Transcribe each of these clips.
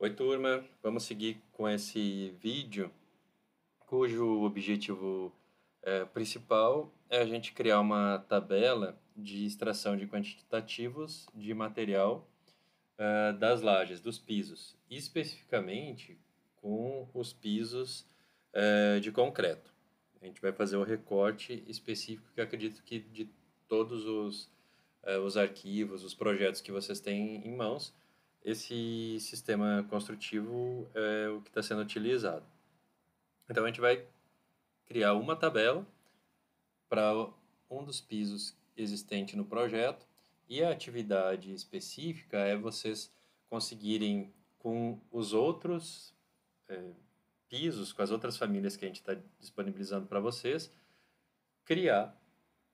Oi, turma. Vamos seguir com esse vídeo, cujo objetivo principal é a gente criar uma tabela de extração de quantitativos de material das lajes, dos pisos, especificamente com os pisos de concreto. A gente vai fazer o recorte específico que eu acredito que de todos os arquivos, os projetos que vocês têm em mãos, esse sistema construtivo é o que está sendo utilizado. Então a gente vai criar uma tabela para um dos pisos existente no projeto e a atividade específica é vocês conseguirem com os outros pisos, com as outras famílias que a gente está disponibilizando para vocês, criar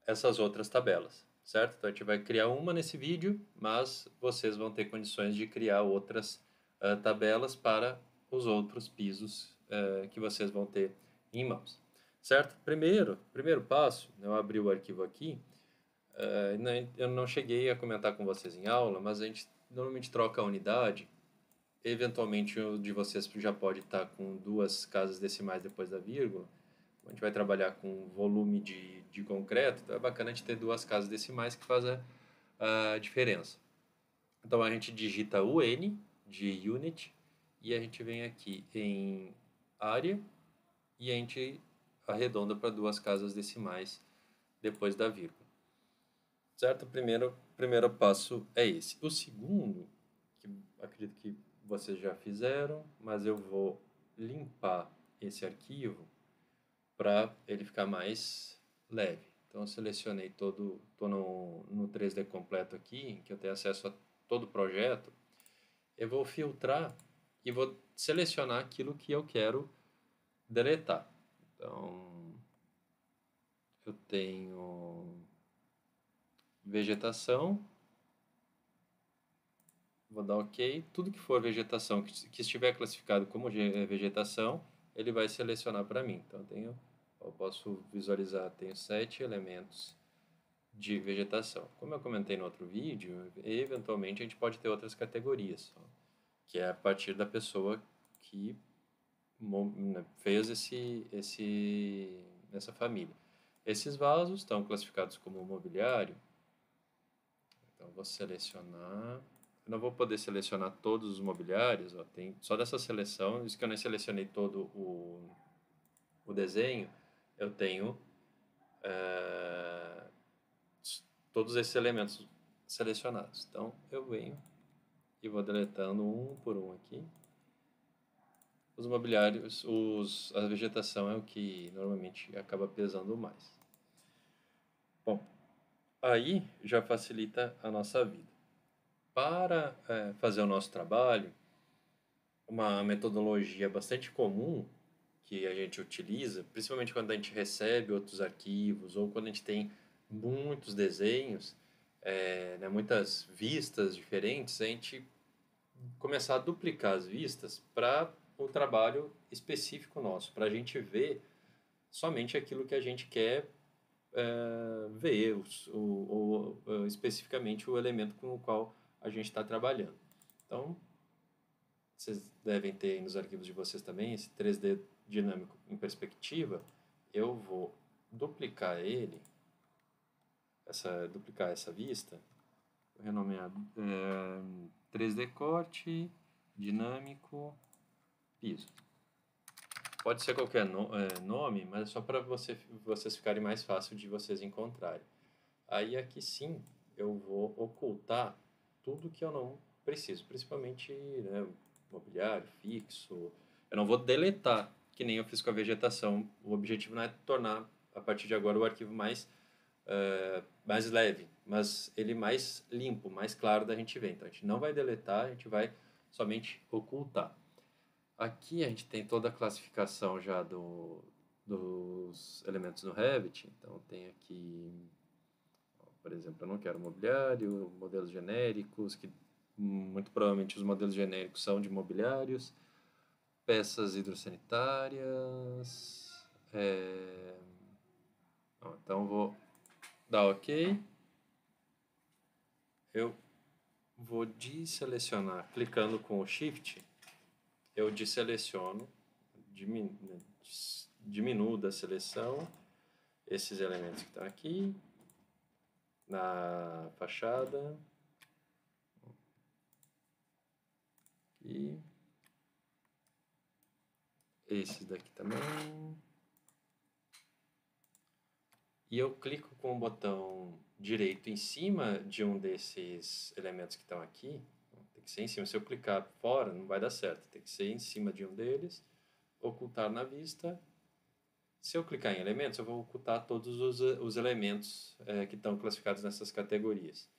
essas outras tabelas, certo? Então a gente vai criar uma nesse vídeo, mas vocês vão ter condições de criar outras tabelas para os outros pisos que vocês vão ter em mãos, certo? Primeiro passo, eu abri o arquivo aqui, eu não cheguei a comentar com vocês em aula, mas a gente normalmente troca a unidade. Eventualmente, o de vocês já pode estar com duas casas decimais depois da vírgula. A gente vai trabalhar com volume de concreto, então é bacana a gente ter duas casas decimais que faz a diferença. Então a gente digita o N de unit e a gente vem aqui em área e a gente arredonda para duas casas decimais depois da vírgula. Certo? O primeiro passo é esse. O segundo, que acredito que vocês já fizeram, mas eu vou limpar esse arquivo para ele ficar mais leve. Então eu selecionei todo, estou no 3D completo aqui, que eu tenho acesso a todo o projeto. Eu vou filtrar e vou selecionar aquilo que eu quero deletar. Então eu tenho vegetação, vou dar OK. Tudo que for vegetação, que estiver classificado como vegetação, ele vai selecionar para mim. Então eu posso visualizar, tenho 7 elementos de vegetação. Como eu comentei no outro vídeo, eventualmente a gente pode ter outras categorias, que é a partir da pessoa que fez essa família. Esses vasos estão classificados como mobiliário, então eu vou selecionar. Eu não vou poder selecionar todos os mobiliários, ó, tem só dessa seleção, isso que eu nem selecionei todo o desenho, eu tenho todos esses elementos selecionados. Então eu venho e vou deletando um por um aqui. Os mobiliários, a vegetação é o que normalmente acaba pesando mais. Bom, aí já facilita a nossa vida. Para fazer o nosso trabalho, uma metodologia bastante comum que a gente utiliza, principalmente quando a gente recebe outros arquivos ou quando a gente tem muitos desenhos, né, muitas vistas diferentes, a gente começar a duplicar as vistas para o trabalho específico nosso, para a gente ver somente aquilo que a gente quer ver, ou especificamente o elemento com o qual a gente está trabalhando. Então, vocês devem ter nos arquivos de vocês também esse 3D dinâmico em perspectiva. Eu vou duplicar ele, duplicar essa vista, renomeado 3D corte, dinâmico, piso. Pode ser qualquer nome, mas é só para vocês ficarem mais fácil de vocês encontrarem. Aí aqui sim eu vou ocultar tudo que eu não preciso, principalmente, né, mobiliário, fixo. Eu não vou deletar, que nem eu fiz com a vegetação. O objetivo não é tornar, a partir de agora, o arquivo mais leve, mas ele mais limpo, mais claro da gente ver. Então a gente não vai deletar, a gente vai somente ocultar. Aqui a gente tem toda a classificação já dos elementos no Revit. Então tem aqui, por exemplo, eu não quero mobiliário, modelos genéricos, que muito provavelmente os modelos genéricos são de mobiliários, peças hidrossanitárias. Então vou dar OK. Eu vou desselecionar clicando com o Shift eu desseleciono, diminuo da seleção esses elementos que estão aqui, na fachada, e esses daqui também. E eu clico com o botão direito em cima de um desses elementos que estão aqui. Tem que ser em cima. Se eu clicar fora, não vai dar certo. Tem que ser em cima de um deles, ocultar na vista. Se eu clicar em elementos, eu vou ocultar todos os elementos que estão classificados nessas categorias.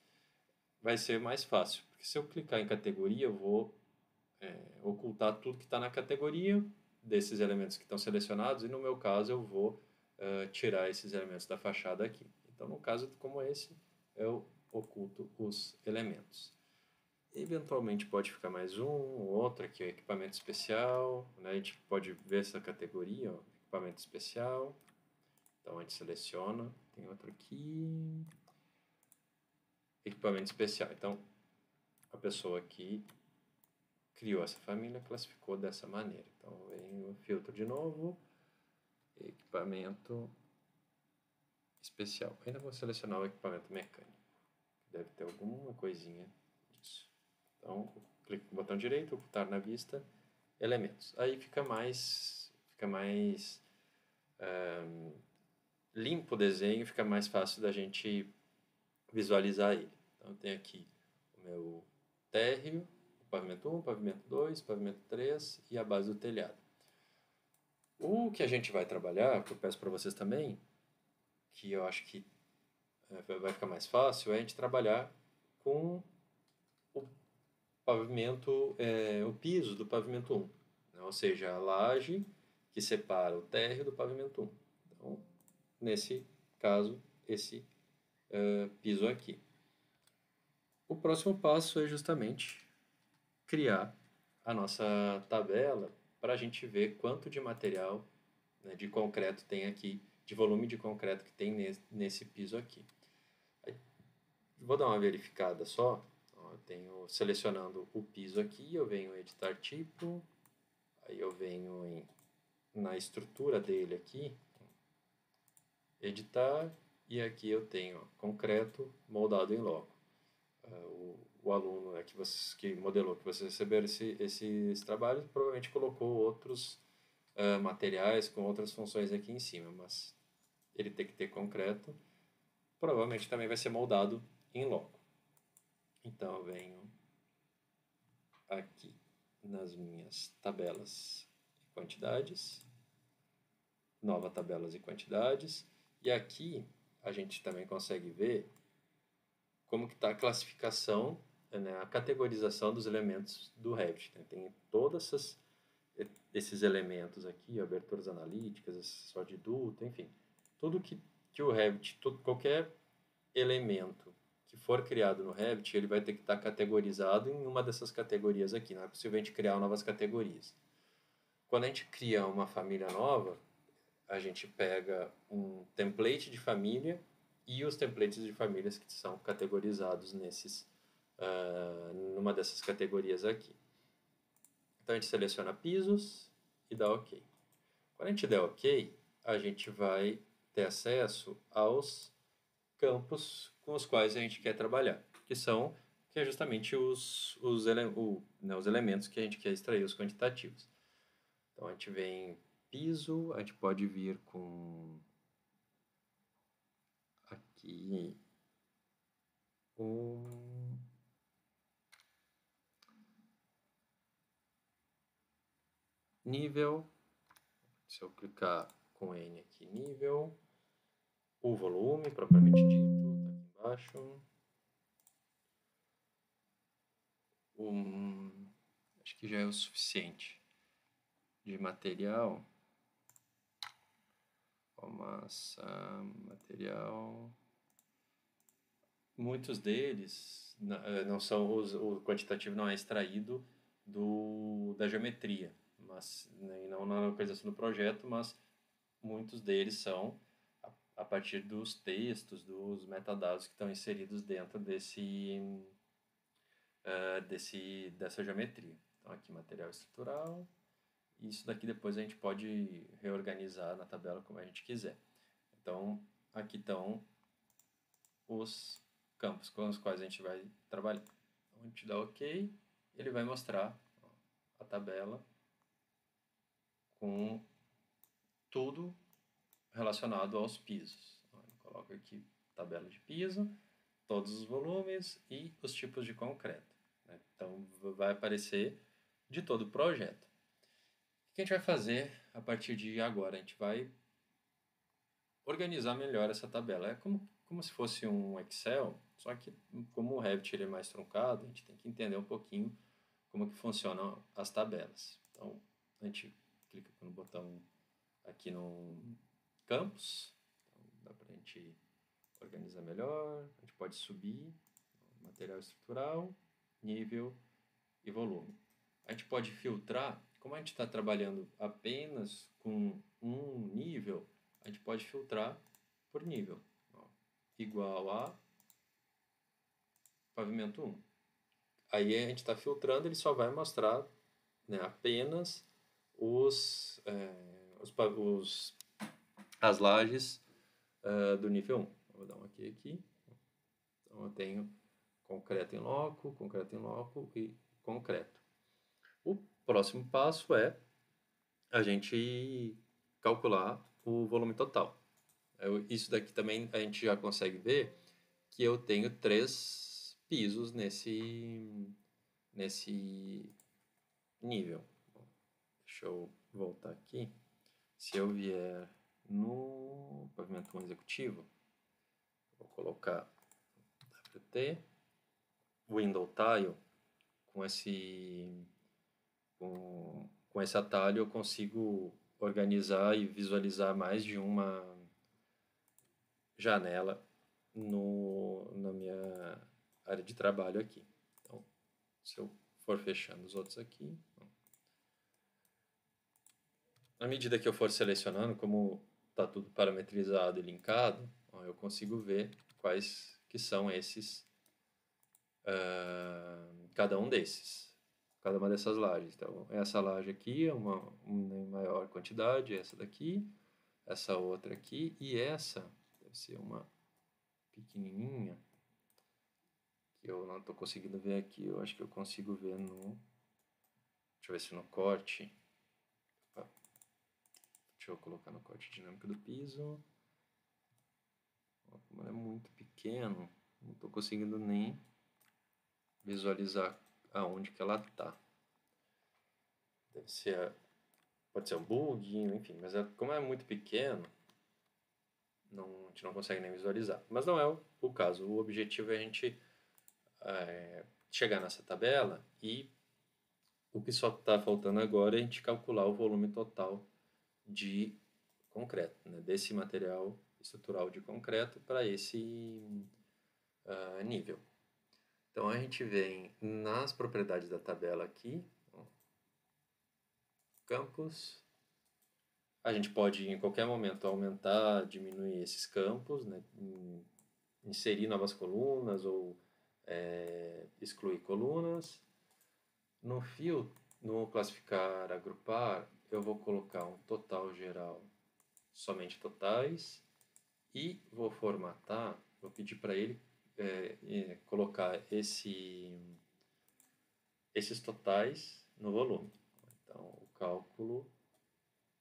Vai ser mais fácil, porque se eu clicar em categoria, eu vou ocultar tudo que está na categoria desses elementos que estão selecionados, e no meu caso eu vou tirar esses elementos da fachada aqui. Então, no caso como esse, eu oculto os elementos. Eventualmente pode ficar mais um ou outro aqui, o equipamento especial, né? A gente pode ver essa categoria, ó, equipamento especial. Então a gente seleciona, tem outro aqui, equipamento especial. Então a pessoa aqui criou essa família, classificou dessa maneira. Então vem o filtro de novo, equipamento especial. Ainda vou selecionar o equipamento mecânico. Deve ter alguma coisinha disso. Então, clico no botão direito, ocultar na vista, elementos. Aí fica mais limpo o desenho, fica mais fácil da gente visualizar ele. Então, eu tenho aqui o meu térreo, o pavimento 1, pavimento 2, pavimento 3 e a base do telhado. O que a gente vai trabalhar, que eu peço para vocês também, que eu acho que vai ficar mais fácil, é a gente trabalhar com o pavimento, o piso do pavimento 1, né? Ou seja, a laje que separa o térreo do pavimento 1. Então, nesse caso, esse piso aqui. O próximo passo é justamente criar a nossa tabela para a gente ver quanto de material, né, de concreto tem aqui, de volume de concreto que tem nesse piso aqui. Aí, vou dar uma verificada só. Eu tenho selecionando o piso aqui, eu venho em editar tipo, aí eu venho na estrutura dele aqui, editar, e aqui eu tenho concreto moldado em loco. O aluno que modelou, que vocês receberam esses trabalhos, provavelmente colocou outros materiais com outras funções aqui em cima, mas ele tem que ter concreto, provavelmente também vai ser moldado em loco. Então eu venho aqui nas minhas tabelas e quantidades, nova tabelas e quantidades, e aqui a gente também consegue ver como que está a classificação, né, a categorização dos elementos do Revit. Né? Tem todos esses elementos aqui, aberturas analíticas, acessório de duto, enfim, tudo que o Revit, qualquer elemento que for criado no Revit, ele vai ter que estar categorizado em uma dessas categorias aqui. Não é possível a gente criar novas categorias. Quando a gente cria uma família nova, a gente pega um template de família e os templates de famílias que são categorizados numa dessas categorias aqui. Então a gente seleciona pisos e dá OK. Quando a gente der OK, a gente vai ter acesso aos campos com os quais a gente quer trabalhar, que é justamente os elementos que a gente quer extrair, os quantitativos. Então a gente vem em piso, a gente pode vir com aqui nível. Se eu clicar com N aqui, nível, o volume propriamente dito, está aqui embaixo. Acho que já é o suficiente de material. Massa, material. Muitos deles não são, o quantitativo não é extraído da geometria, mas não na localização do projeto, mas muitos deles são a partir dos textos, dos metadados que estão inseridos dentro dessa geometria. Então aqui material estrutural, e isso daqui depois a gente pode reorganizar na tabela como a gente quiser. Então aqui estão os campos com os quais a gente vai trabalhar. Então, a gente dá OK, ele vai mostrar a tabela com tudo relacionado aos pisos. Então, eu coloco aqui tabela de piso, todos os volumes e os tipos de concreto, né? Então vai aparecer de todo o projeto. O que a gente vai fazer a partir de agora? A gente vai organizar melhor essa tabela. É como se fosse um Excel, só que como o Revit ele é mais truncado, a gente tem que entender um pouquinho como que funcionam as tabelas. Então, a gente clica no botão aqui no campos, então, dá para a gente organizar melhor, a gente pode subir material estrutural, nível e volume. A gente pode filtrar, como a gente está trabalhando apenas com um nível, a gente pode filtrar por nível. Ó, igual a pavimento 1. Aí a gente está filtrando, ele só vai mostrar, né, apenas as lajes do nível 1. Vou dar um aqui. Então eu tenho concreto em loco e concreto. O próximo passo é a gente calcular o volume total. Isso daqui também a gente já consegue ver que eu tenho 3 pisos nesse nível. Bom, deixa eu voltar aqui. Se eu vier no pavimento 1 executivo, vou colocar WT, Window Tile, com esse atalho eu consigo organizar e visualizar mais de uma janela na minha área de trabalho aqui. Então, se eu for fechando os outros aqui, à medida que eu for selecionando, como está tudo parametrizado e linkado, eu consigo ver quais que são esses, cada um desses, cada uma dessas lajes. Então, essa laje aqui é uma maior quantidade, essa daqui, essa outra aqui, e essa deve ser uma pequenininha, que eu não estou conseguindo ver aqui, eu acho que eu consigo ver no... Deixa eu ver se no corte... Deixa eu colocar no corte dinâmico do piso. Como ela é muito pequeno, não estou conseguindo nem visualizar aonde que ela está. Deve ser... Pode ser um bug, enfim, mas como é muito pequeno, a gente não consegue nem visualizar. Mas não é o caso. O objetivo é a gente chegar nessa tabela e o que só está faltando agora é a gente calcular o volume total de concreto, né, desse material estrutural de concreto para esse nível. Então a gente vem nas propriedades da tabela aqui, ó, campos. A gente pode em qualquer momento aumentar, diminuir esses campos, né, inserir novas colunas ou excluir colunas. No classificar, agrupar, eu vou colocar um total geral, somente totais, e vou formatar, vou pedir para ele colocar esses totais no volume. Então, o cálculo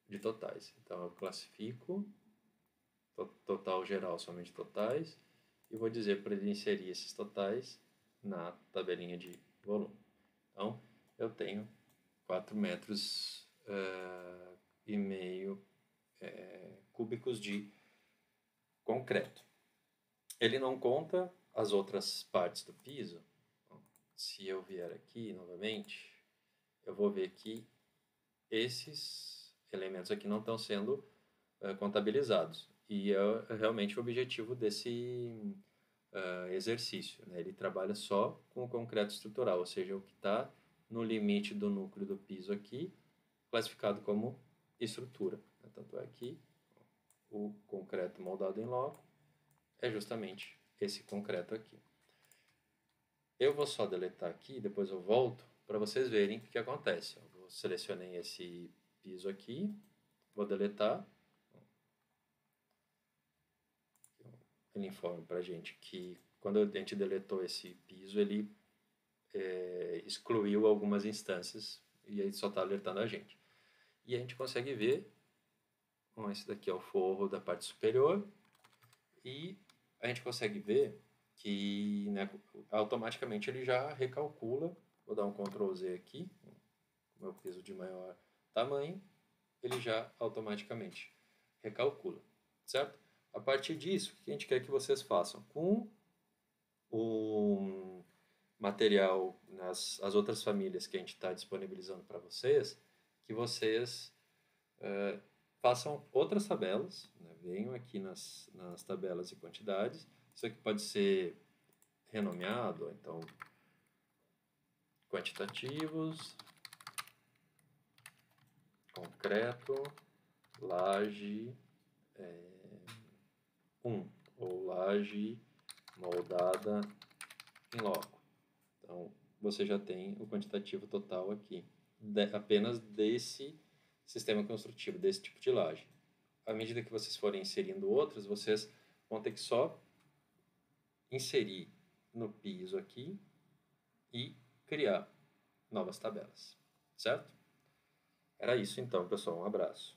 de totais. Então, eu classifico total geral, somente totais, e vou dizer para ele inserir esses totais na tabelinha de volume. Então, eu tenho 4 metros e meio cúbicos de concreto. Ele não conta as outras partes do piso. Se eu vier aqui novamente, eu vou ver que esses elementos aqui não estão sendo contabilizados. E é realmente o objetivo desse exercício, né? Ele trabalha só com o concreto estrutural, ou seja, o que está no limite do núcleo do piso aqui, classificado como estrutura. Tanto é que o concreto moldado em loco é justamente esse concreto aqui. Eu vou só deletar aqui, depois eu volto para vocês verem o que acontece. Eu selecionei esse piso aqui, vou deletar. Ele informa para a gente que quando a gente deletou esse piso, ele excluiu algumas instâncias e aí só está alertando a gente. E a gente consegue ver, bom, esse daqui é o forro da parte superior, e a gente consegue ver que, né, automaticamente ele já recalcula. Vou dar um Ctrl Z aqui, o meu piso de maior tamanho, ele já automaticamente recalcula, certo? A partir disso, o que a gente quer que vocês façam? Com o material, as outras famílias que a gente está disponibilizando para vocês, que vocês façam outras tabelas, né? Venham aqui nas tabelas e quantidades. Isso aqui pode ser renomeado, então quantitativos, concreto, laje 1, ou laje moldada em loco. Então, você já tem o quantitativo total aqui, apenas desse sistema construtivo, desse tipo de laje. À medida que vocês forem inserindo outros, vocês vão ter que só inserir no piso aqui e criar novas tabelas, certo? Era isso então, pessoal. Um abraço.